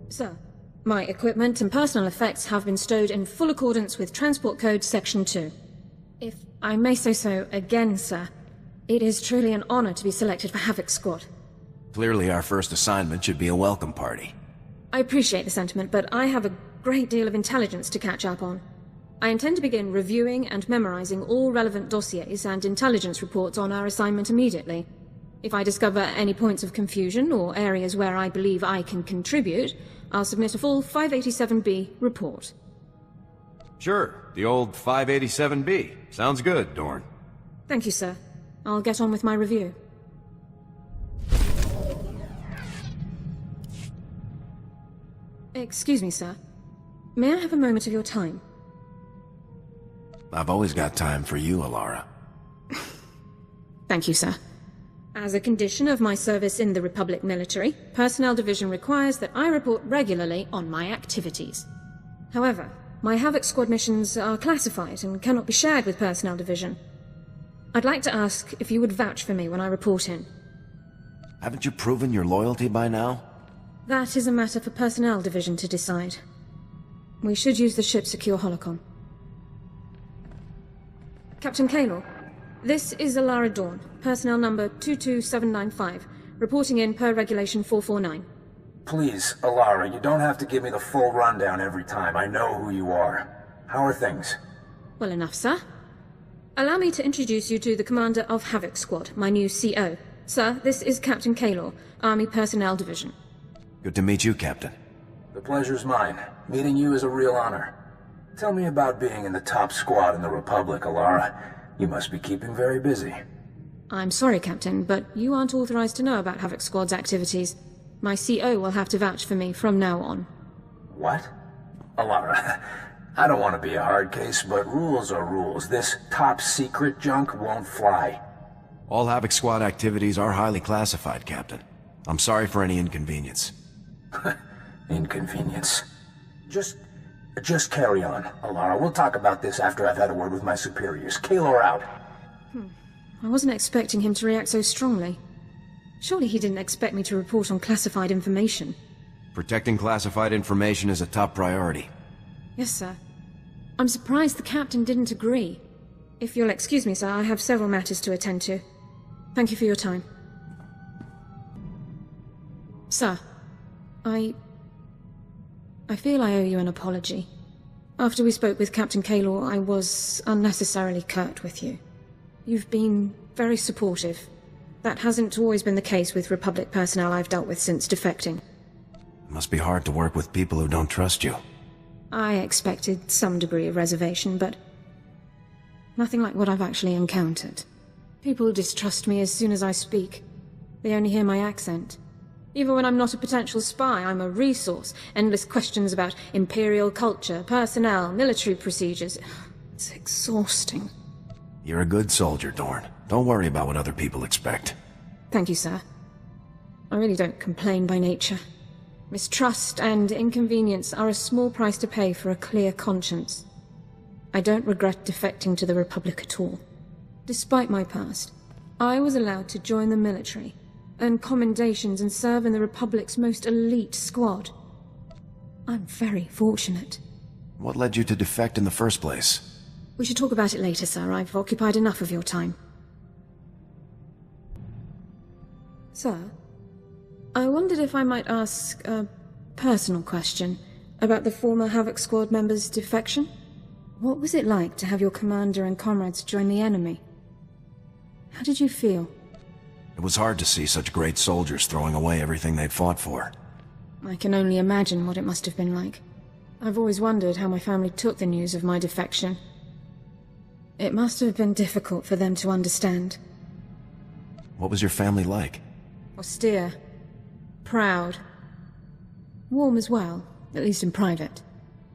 Sir, my equipment and personal effects have been stowed in full accordance with Transport Code Section 2. If I may say so again, sir, it is truly an honor to be selected for Havoc Squad. Clearly our first assignment should be a welcome party. I appreciate the sentiment, but I have a great deal of intelligence to catch up on. I intend to begin reviewing and memorizing all relevant dossiers and intelligence reports on our assignment immediately. If I discover any points of confusion or areas where I believe I can contribute, I'll submit a full 587B report. Sure, the old 587B. Sounds good, Dorne. Thank you, sir. I'll get on with my review. Excuse me, sir. May I have a moment of your time? I've always got time for you, Elara. Thank you, sir. As a condition of my service in the Republic military, Personnel Division requires that I report regularly on my activities. However, my Havoc Squad missions are classified and cannot be shared with Personnel Division. I'd like to ask if you would vouch for me when I report in. Haven't you proven your loyalty by now? That is a matter for Personnel Division to decide. We should use the ship's secure holocom. Captain Kaylor, this is Elara Dorne, personnel number 22795, reporting in per Regulation 449. Please, Elara, you don't have to give me the full rundown every time. I know who you are. How are things? Well enough, sir. Allow me to introduce you to the commander of Havoc Squad, my new CO. Sir, this is Captain Kaylor, Army Personnel Division. Good to meet you, Captain. The pleasure's mine. Meeting you is a real honor. Tell me about being in the top squad in the Republic, Elara. You must be keeping very busy. I'm sorry, Captain, but you aren't authorized to know about Havoc Squad's activities. My CO will have to vouch for me from now on. What? Elara, I don't want to be a hard case, but rules are rules. This top-secret junk won't fly. All Havoc Squad activities are highly classified, Captain. I'm sorry for any inconvenience. Inconvenience. Just carry on, Elara. We'll talk about this after I've had a word with my superiors. Kaylor out. I wasn't expecting him to react so strongly. Surely he didn't expect me to report on classified information. Protecting classified information is a top priority. Yes, sir. I'm surprised the captain didn't agree. If you'll excuse me, sir, I have several matters to attend to. Thank you for your time. Sir, I feel I owe you an apology. After we spoke with Captain Kaylor, I was unnecessarily curt with you. You've been very supportive. That hasn't always been the case with Republic personnel I've dealt with since defecting. It must be hard to work with people who don't trust you. I expected some degree of reservation, but nothing like what I've actually encountered. People distrust me as soon as I speak. They only hear my accent. Even when I'm not a potential spy, I'm a resource. Endless questions about Imperial culture, personnel, military procedures. It's exhausting. You're a good soldier, Dorne. Don't worry about what other people expect. Thank you, sir. I really don't complain by nature. Mistrust and inconvenience are a small price to pay for a clear conscience. I don't regret defecting to the Republic at all. Despite my past, I was allowed to join the military, earn commendations and serve in the Republic's most elite squad. I'm very fortunate. What led you to defect in the first place? We should talk about it later, sir. I've occupied enough of your time. Sir, I wondered if I might ask a personal question about the former Havoc Squad member's defection. What was it like to have your commander and comrades join the enemy? How did you feel? It was hard to see such great soldiers throwing away everything they'd fought for. I can only imagine what it must have been like. I've always wondered how my family took the news of my defection. It must have been difficult for them to understand. What was your family like? Austere. Proud. Warm as well, at least in private.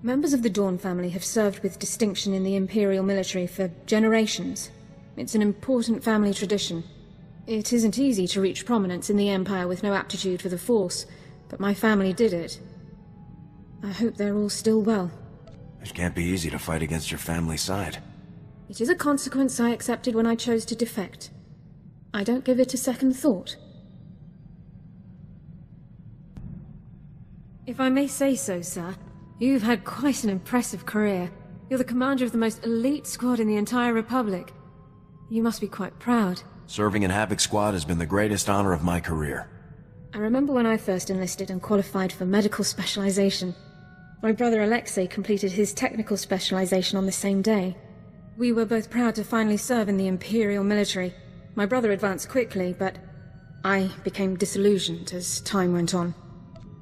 Members of the Dorne family have served with distinction in the Imperial military for generations. It's an important family tradition. It isn't easy to reach prominence in the Empire with no aptitude for the Force, but my family did it. I hope they're all still well. It can't be easy to fight against your family's side. It is a consequence I accepted when I chose to defect. I don't give it a second thought. If I may say so, sir, you've had quite an impressive career. You're the commander of the most elite squad in the entire Republic. You must be quite proud. Serving in Havoc Squad has been the greatest honor of my career. I remember when I first enlisted and qualified for medical specialization. My brother Alexei completed his technical specialization on the same day. We were both proud to finally serve in the Imperial military. My brother advanced quickly, but I became disillusioned as time went on.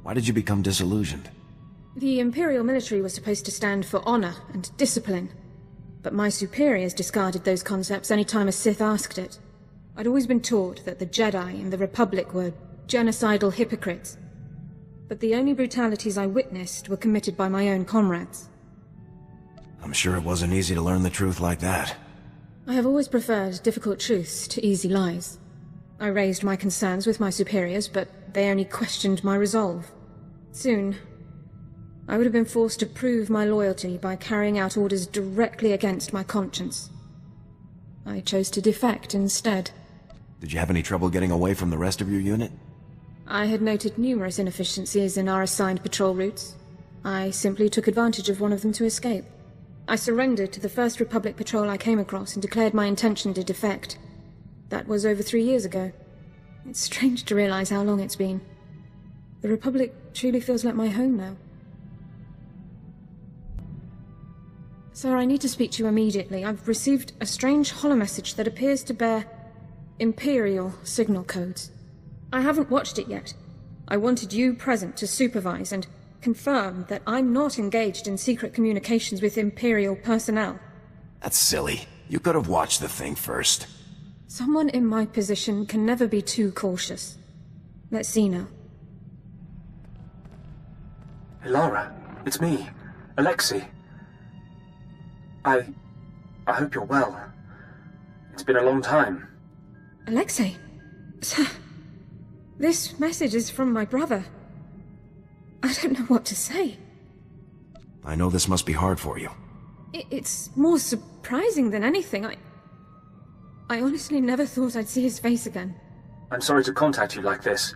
Why did you become disillusioned? The Imperial military was supposed to stand for honor and discipline, but my superiors discarded those concepts any time a Sith asked it. I'd always been taught that the Jedi and the Republic were genocidal hypocrites, but the only brutalities I witnessed were committed by my own comrades. I'm sure it wasn't easy to learn the truth like that. I have always preferred difficult truths to easy lies. I raised my concerns with my superiors, but they only questioned my resolve. Soon, I would have been forced to prove my loyalty by carrying out orders directly against my conscience. I chose to defect instead. Did you have any trouble getting away from the rest of your unit? I had noted numerous inefficiencies in our assigned patrol routes. I simply took advantage of one of them to escape. I surrendered to the first Republic patrol I came across and declared my intention to defect. That was over 3 years ago. It's strange to realize how long it's been. The Republic truly feels like my home now. Sir, I need to speak to you immediately. I've received a strange holomessage that appears to bear Imperial signal codes. I haven't watched it yet. I wanted you present to supervise and confirm that I'm not engaged in secret communications with Imperial personnel. That's silly. You could have watched the thing first. Someone in my position can never be too cautious. Let's see now. Elara, it's me, Alexei. I hope you're well. It's been a long time. Alexei? Sir, this message is from my brother. I don't know what to say. I know this must be hard for you. It's more surprising than anything. I honestly never thought I'd see his face again. I'm sorry to contact you like this,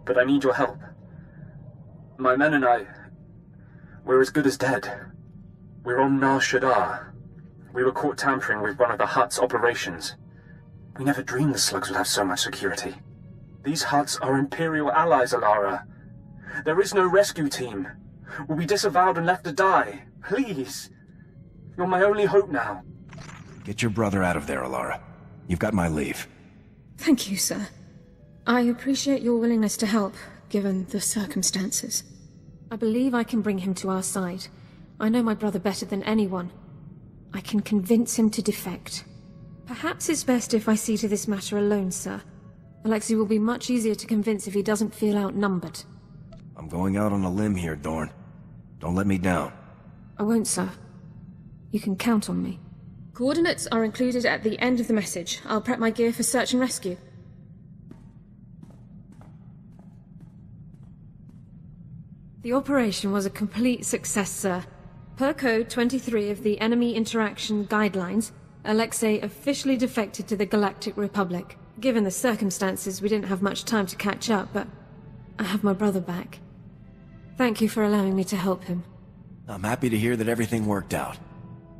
but I need your help. My men and I, we're as good as dead. We're on Nar Shaddaa. We were caught tampering with one of the Hutt's operations. We never dreamed the slugs would have so much security. These Hutts are Imperial allies, Elara. There is no rescue team. We'll be disavowed and left to die. Please. You're my only hope now. Get your brother out of there, Elara. You've got my leave. Thank you, sir. I appreciate your willingness to help, given the circumstances. I believe I can bring him to our side. I know my brother better than anyone. I can convince him to defect. Perhaps it's best if I see to this matter alone, sir. Alexei will be much easier to convince if he doesn't feel outnumbered. I'm going out on a limb here, Dorne. Don't let me down. I won't, sir. You can count on me. Coordinates are included at the end of the message. I'll prep my gear for search and rescue. The operation was a complete success, sir. Per Code 23 of the Enemy Interaction Guidelines, Alexei officially defected to the Galactic Republic. Given the circumstances, we didn't have much time to catch up, but I have my brother back. Thank you for allowing me to help him. I'm happy to hear that everything worked out.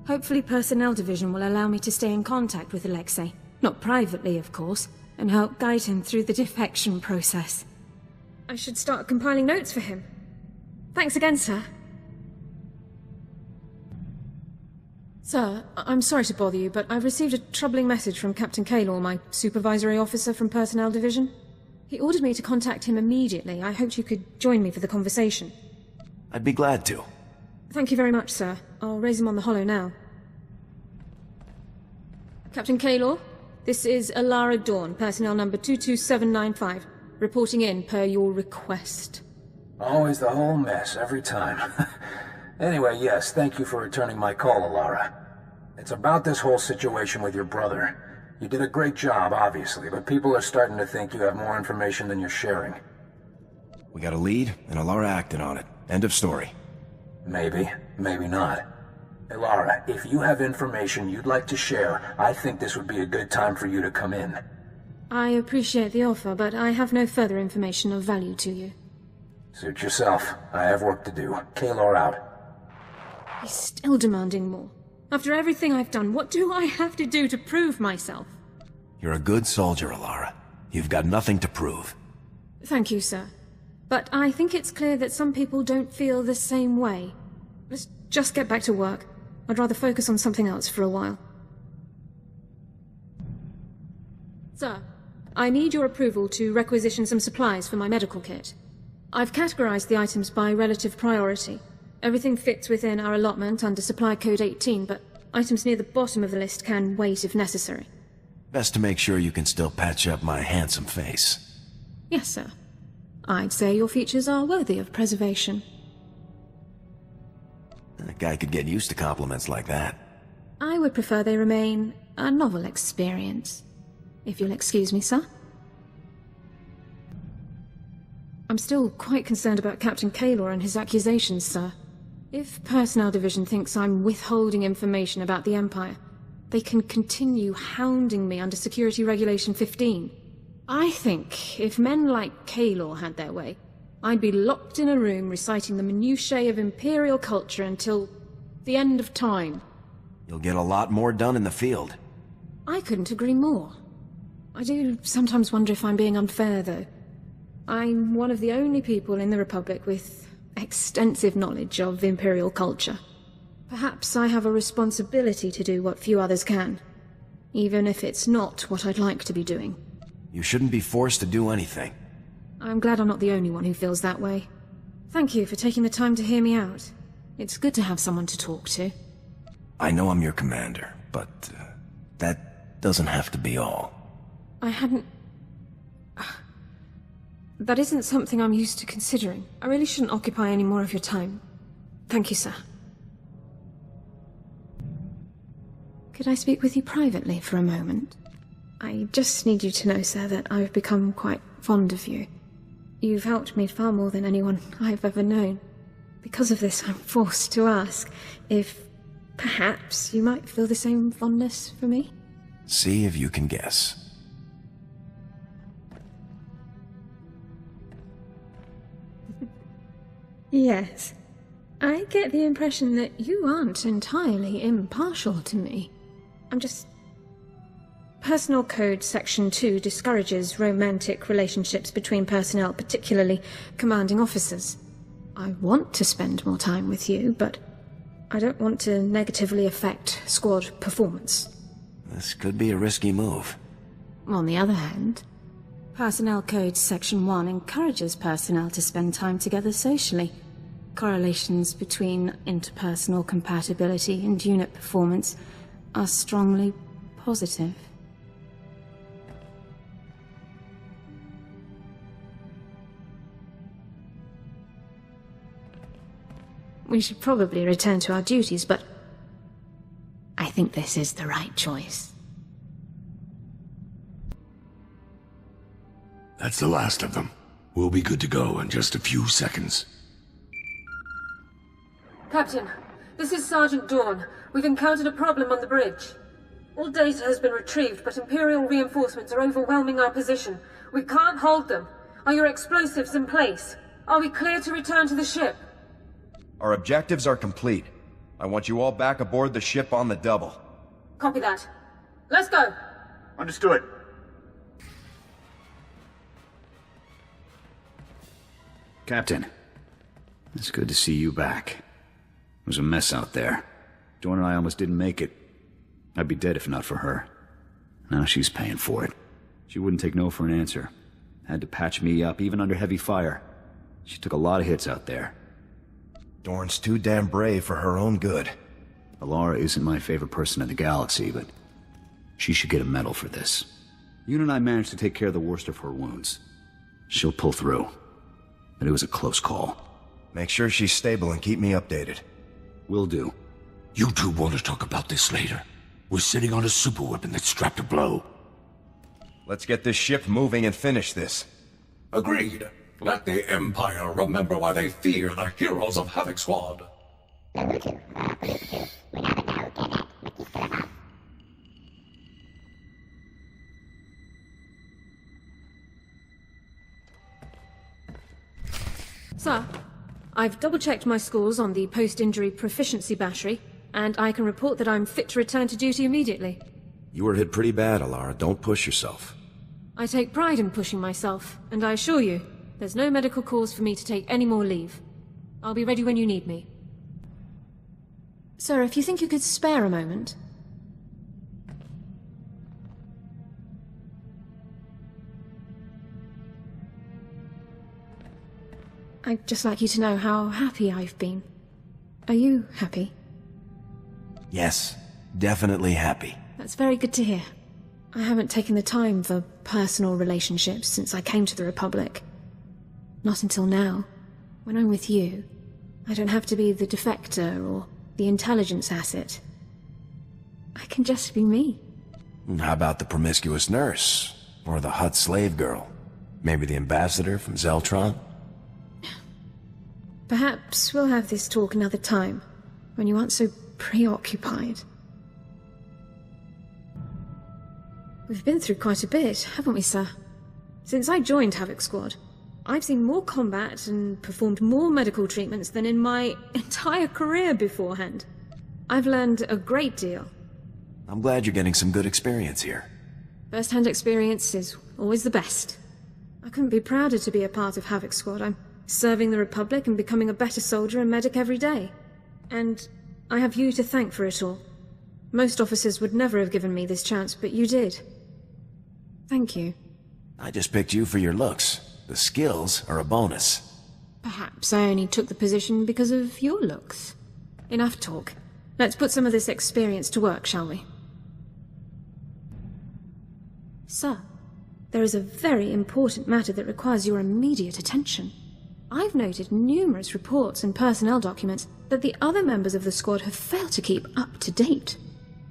Hopefully Personnel Division will allow me to stay in contact with Alexei. Not privately, of course, and help guide him through the defection process. I should start compiling notes for him. Thanks again, sir. Sir, I'm sorry to bother you, but I've received a troubling message from Captain Kaylor, my supervisory officer from Personnel Division. He ordered me to contact him immediately. I hoped you could join me for the conversation. I'd be glad to. Thank you very much, sir. I'll raise him on the holo now. Captain Kaylor, this is Elara Dorne, personnel number 22795, reporting in per your request. Always the whole mess, every time. Anyway, yes, thank you for returning my call, Elara. It's about this whole situation with your brother. You did a great job, obviously, but people are starting to think you have more information than you're sharing. We got a lead, and Elara acted on it. End of story. Maybe, maybe not. Elara, if you have information you'd like to share, I think this would be a good time for you to come in. I appreciate the offer, but I have no further information of value to you. Suit yourself. I have work to do. Kaylor out. He's still demanding more. After everything I've done, what do I have to do to prove myself? You're a good soldier, Elara. You've got nothing to prove. Thank you, sir. But I think it's clear that some people don't feel the same way. Let's just get back to work. I'd rather focus on something else for a while. Sir, I need your approval to requisition some supplies for my medical kit. I've categorized the items by relative priority. Everything fits within our allotment under Supply Code 18, but items near the bottom of the list can wait if necessary. Best to make sure you can still patch up my handsome face. Yes, sir. I'd say your features are worthy of preservation. A guy could get used to compliments like that. I would prefer they remain a novel experience. If you'll excuse me, sir. I'm still quite concerned about Captain Kaylor and his accusations, sir. If Personnel Division thinks I'm withholding information about the Empire, they can continue hounding me under Security Regulation 15. I think if men like Kaylor had their way, I'd be locked in a room reciting the minutiae of Imperial culture until the end of time. You'll get a lot more done in the field. I couldn't agree more. I do sometimes wonder if I'm being unfair, though. I'm one of the only people in the Republic with extensive knowledge of Imperial culture. Perhaps I have a responsibility to do what few others can, even if it's not what I'd like to be doing. You shouldn't be forced to do anything. I'm glad I'm not the only one who feels that way. Thank you for taking the time to hear me out. It's good to have someone to talk to. I know I'm your commander, but that doesn't have to be all. I hadn't... That isn't something I'm used to considering. I really shouldn't occupy any more of your time. Thank you, sir. Could I speak with you privately for a moment? I just need you to know, sir, that I've become quite fond of you. You've helped me far more than anyone I've ever known. Because of this, I'm forced to ask if perhaps you might feel the same fondness for me? See if you can guess. Yes. I get the impression that you aren't entirely impartial to me. I'm just... Personnel Code Section 2 discourages romantic relationships between personnel, particularly commanding officers. I want to spend more time with you, but I don't want to negatively affect squad performance. This could be a risky move. On the other hand, Personnel Code Section 1 encourages personnel to spend time together socially. Correlations between interpersonal compatibility and unit performance are strongly positive. We should probably return to our duties, but I think this is the right choice. That's the last of them. We'll be good to go in just a few seconds. Captain, this is Sergeant Dorne. We've encountered a problem on the bridge. All data has been retrieved, but Imperial reinforcements are overwhelming our position. We can't hold them. Are your explosives in place? Are we clear to return to the ship? Our objectives are complete. I want you all back aboard the ship on the double. Copy that. Let's go! Understood. Captain, it's good to see you back. It was a mess out there. Dorne and I almost didn't make it. I'd be dead if not for her. Now she's paying for it. She wouldn't take no for an answer. Had to patch me up, even under heavy fire. She took a lot of hits out there. Dorne's too damn brave for her own good. Elara isn't my favorite person in the galaxy, but she should get a medal for this. You and I managed to take care of the worst of her wounds. She'll pull through. But it was a close call. Make sure she's stable and keep me updated. Will do. You two want to talk about this later. We're sitting on a superweapon that's strapped to blow. Let's get this ship moving and finish this. Agreed. Let the Empire remember why they fear the heroes of Havoc Squad. Sir, I've double-checked my scores on the post-injury proficiency battery, and I can report that I'm fit to return to duty immediately. You were hit pretty bad, Elara. Don't push yourself. I take pride in pushing myself, and I assure you, there's no medical cause for me to take any more leave. I'll be ready when you need me. Sir, if you think you could spare a moment... I'd just like you to know how happy I've been. Are you happy? Yes, definitely happy. That's very good to hear. I haven't taken the time for personal relationships since I came to the Republic. Not until now. When I'm with you, I don't have to be the defector or the intelligence asset. I can just be me. How about the promiscuous nurse? Or the hot slave girl? Maybe the ambassador from Zeltron? Perhaps we'll have this talk another time, when you aren't so preoccupied. We've been through quite a bit, haven't we, sir? Since I joined Havoc Squad, I've seen more combat and performed more medical treatments than in my entire career beforehand. I've learned a great deal. I'm glad you're getting some good experience here. First-hand experience is always the best. I couldn't be prouder to be a part of Havoc Squad. I'm serving the Republic and becoming a better soldier and medic every day. And I have you to thank for it all. Most officers would never have given me this chance, but you did. Thank you. I just picked you for your looks. The skills are a bonus. Perhaps I only took the position because of your looks. Enough talk. Let's put some of this experience to work, shall we? Sir, there is a very important matter that requires your immediate attention. I've noted numerous reports and personnel documents that the other members of the squad have failed to keep up to date.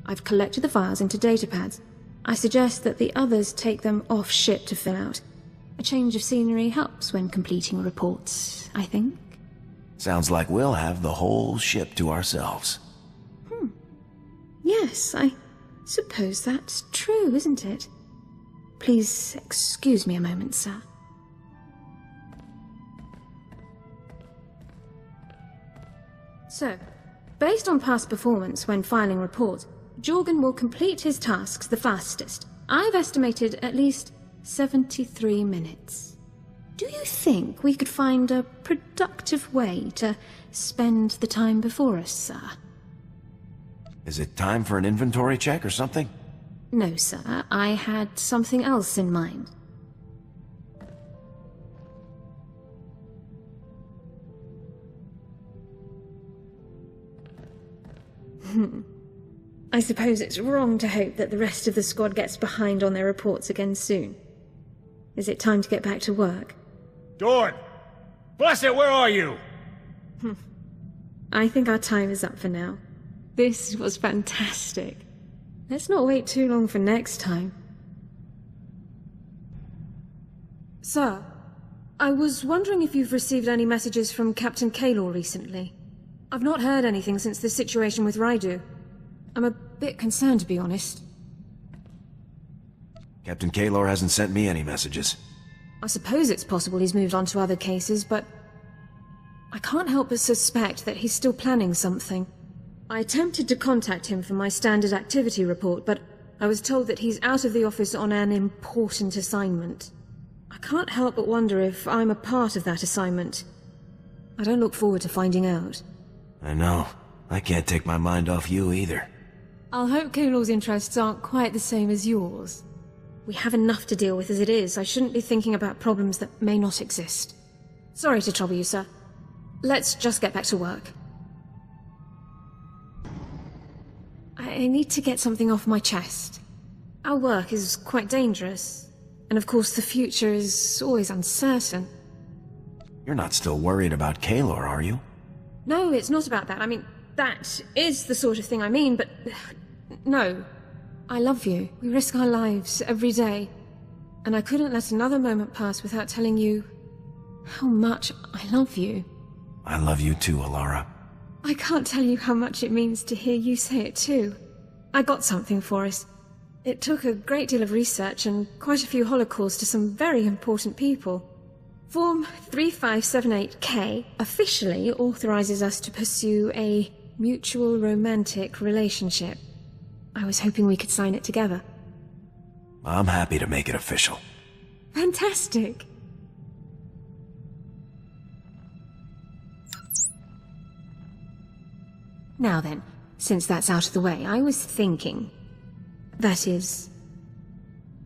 I've collected the files into datapads. I suggest that the others take them off ship to fill out. A change of scenery helps when completing reports, I think. Sounds like we'll have the whole ship to ourselves. Yes, I suppose that's true, isn't it? Please excuse me a moment, sir. So, based on past performance when filing reports, Jorgen will complete his tasks the fastest. I've estimated at least 73 minutes. Do you think we could find a productive way to spend the time before us, sir? Is it time for an inventory check or something? No, sir. I had something else in mind. I suppose it's wrong to hope that the rest of the squad gets behind on their reports again soon. Is it time to get back to work? Dorne! Bless it, where are you? I think our time is up for now. This was fantastic. Let's not wait too long for next time. Sir, I was wondering if you've received any messages from Captain Kaylor recently. I've not heard anything since the situation with Raidu. I'm a bit concerned, to be honest. Captain Kaylor hasn't sent me any messages. I suppose it's possible he's moved on to other cases, but I can't help but suspect that he's still planning something. I attempted to contact him for my standard activity report, but I was told that he's out of the office on an important assignment. I can't help but wonder if I'm a part of that assignment. I don't look forward to finding out. I know. I can't take my mind off you either. I'll hope Kaylor's interests aren't quite the same as yours. We have enough to deal with as it is. I shouldn't be thinking about problems that may not exist. Sorry to trouble you, sir. Let's just get back to work. I need to get something off my chest. Our work is quite dangerous, and of course the future is always uncertain. You're not still worried about Kaylor, are you? No, it's not about that. I mean, that is the sort of thing I mean, but... No. I love you. We risk our lives every day. And I couldn't let another moment pass without telling you how much I love you. I love you too, Elara. I can't tell you how much it means to hear you say it too. I got something for us. It took a great deal of research and quite a few holocalls to some very important people. Form 3578K officially authorizes us to pursue a mutual romantic relationship. I was hoping we could sign it together. I'm happy to make it official. Fantastic. Now then, since that's out of the way, I was thinking... That is...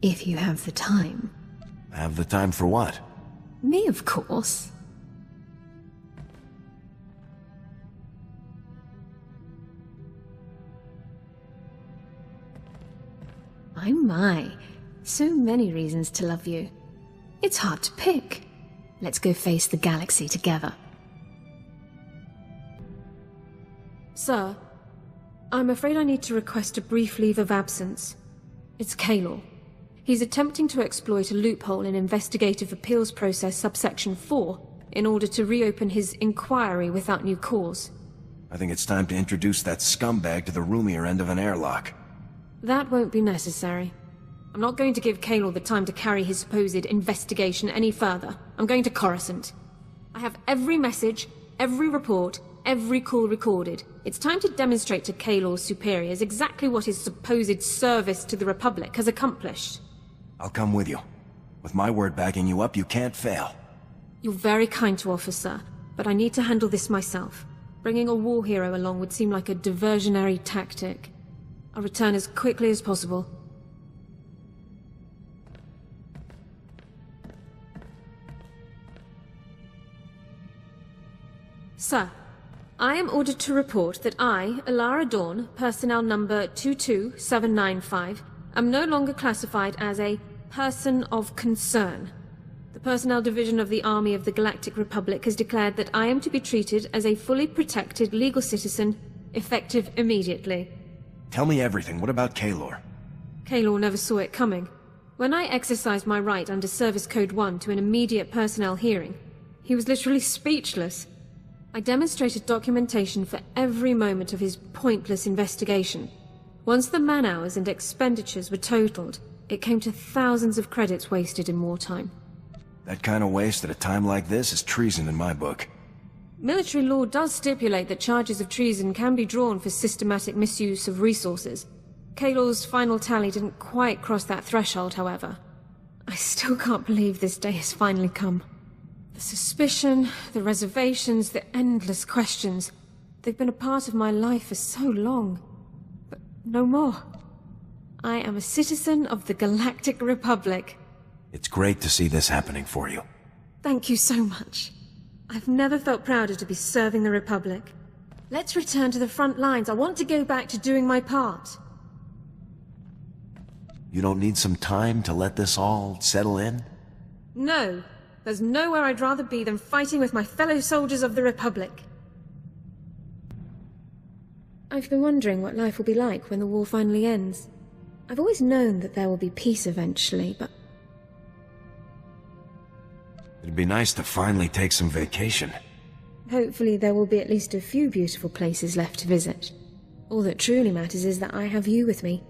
if you have the time. Have the time for what? Me, of course. My. So many reasons to love you. It's hard to pick. Let's go face the galaxy together. Sir, I'm afraid I need to request a brief leave of absence. It's Kaelor. He's attempting to exploit a loophole in Investigative Appeals Process subsection 4 in order to reopen his inquiry without new cause. I think it's time to introduce that scumbag to the roomier end of an airlock. That won't be necessary. I'm not going to give Kaelor the time to carry his supposed investigation any further. I'm going to Coruscant. I have every message, every report, every call recorded. It's time to demonstrate to Kaelor's superiors exactly what his supposed service to the Republic has accomplished. I'll come with you. With my word backing you up, you can't fail. You're very kind to offer, sir, but I need to handle this myself. Bringing a war hero along would seem like a diversionary tactic. I'll return as quickly as possible. Sir, I am ordered to report that I, Elara Dorne, personnel number 22795, am no longer classified as a person of concern. The Personnel Division of the Army of the Galactic Republic has declared that I am to be treated as a fully protected legal citizen, effective immediately. Tell me everything. What about Kaelor? Kaelor never saw it coming. When I exercised my right under Service Code 1 to an immediate personnel hearing, he was literally speechless. I demonstrated documentation for every moment of his pointless investigation. Once the man-hours and expenditures were totaled, it came to thousands of credits wasted in wartime. That kind of waste at a time like this is treason in my book. Military law does stipulate that charges of treason can be drawn for systematic misuse of resources. Kaelor's final tally didn't quite cross that threshold, however. I still can't believe this day has finally come. The suspicion, the reservations, the endless questions. They've been a part of my life for so long. But no more. I am a citizen of the Galactic Republic. It's great to see this happening for you. Thank you so much. I've never felt prouder to be serving the Republic. Let's return to the front lines. I want to go back to doing my part. You don't need some time to let this all settle in? No. There's nowhere I'd rather be than fighting with my fellow soldiers of the Republic. I've been wondering what life will be like when the war finally ends. I've always known that there will be peace eventually, but... It'd be nice to finally take some vacation. Hopefully there will be at least a few beautiful places left to visit. All that truly matters is that I have you with me,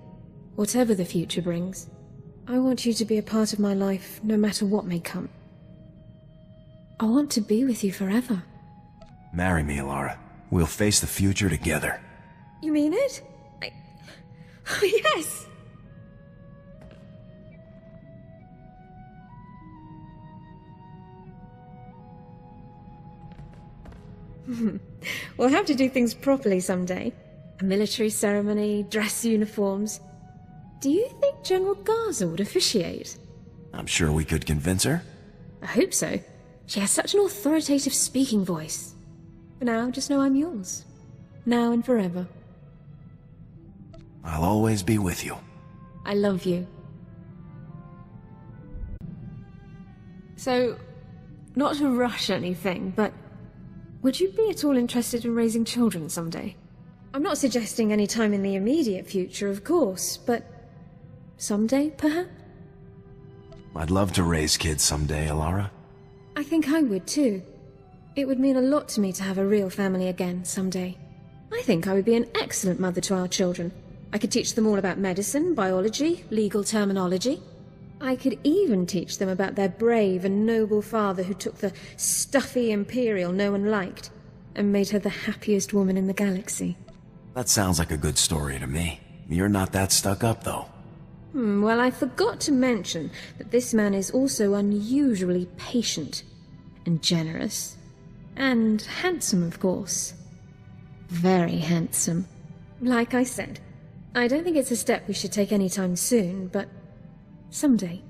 whatever the future brings. I want you to be a part of my life, no matter what may come. I want to be with you forever. Marry me, Elara. We'll face the future together. You mean it? Oh, yes! We'll have to do things properly someday. A military ceremony, dress uniforms. Do you think General Garza would officiate? I'm sure we could convince her. I hope so. She has such an authoritative speaking voice. For now, just know I'm yours. Now and forever. I'll always be with you. I love you. So, not to rush anything, but would you be at all interested in raising children someday? I'm not suggesting any time in the immediate future, of course, but someday, perhaps? I'd love to raise kids someday, Elara. I think I would too. It would mean a lot to me to have a real family again someday. I think I would be an excellent mother to our children. I could teach them all about medicine, biology, legal terminology. I could even teach them about their brave and noble father who took the stuffy Imperial no one liked and made her the happiest woman in the galaxy. That sounds like a good story to me. You're not that stuck up, though. Well, I forgot to mention that this man is also unusually patient and generous. And handsome, of course. Very handsome. Like I said, I don't think it's a step we should take anytime soon, but someday.